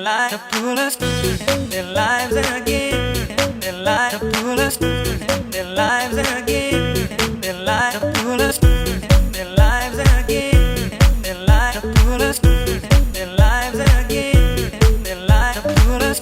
light to pull us, their lives again, their light to pull us, their lives again, their light to pull us, their lives again, their light to pull us, their lives again, their light to pull us.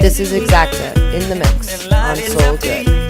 This is Exacta in the mix on SoulGood.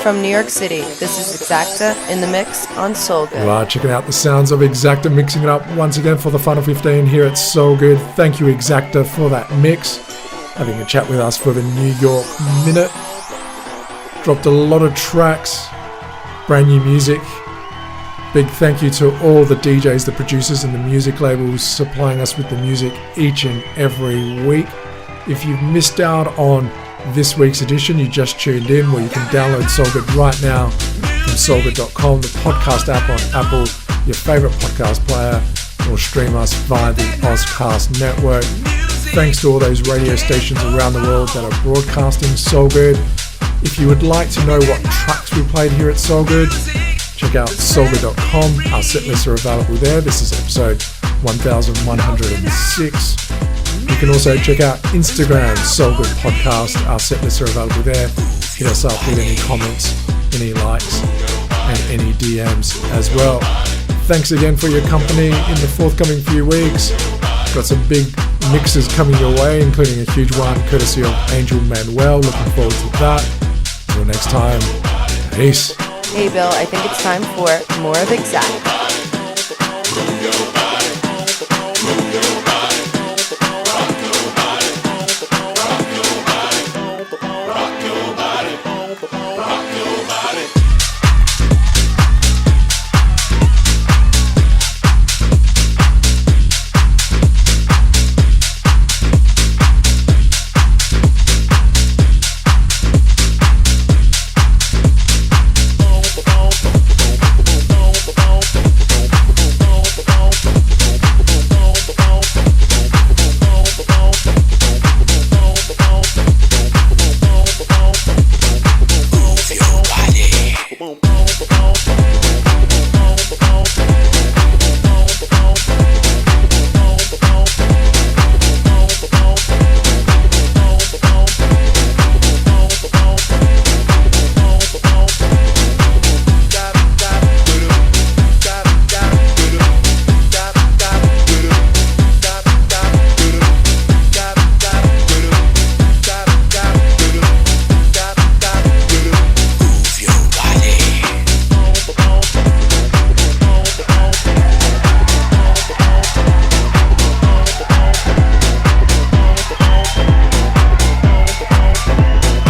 from New York City, this is Exacta in the mix on SoulGood. You are checking out the sounds of Exacta mixing it up once again for the Final 15 here at SoulGood. Thank you, Exacta, for that mix. Having a chat with us for the New York Minute. Dropped a lot of tracks, brand new music. Big thank you to all the DJs, the producers and the music labels supplying us with the music each and every week. If you've missed out on this week's edition, you just tuned in, where you can download SoulGood right now from soulgood.com, the podcast app on Apple, your favourite podcast player, or stream us via the Ozcast network. Thanks to all those radio stations around the world that are broadcasting SoulGood. If you would like to know what tracks we played here at SoulGood, check out soulgood.com. Our set lists are available there. This is episode 1106. You can also check out Instagram, SoulGood Podcast. Our set lists are available there. Hit us up with any comments, any likes, and any DMs as well. Thanks again for your company in the forthcoming few weeks. Got some big mixes coming your way, including a huge one courtesy of Angel Manuel. Looking forward to that. Until next time, peace. Hey Bill, I think it's time for more of Exacta.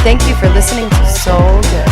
Thank you for listening to SoulGood.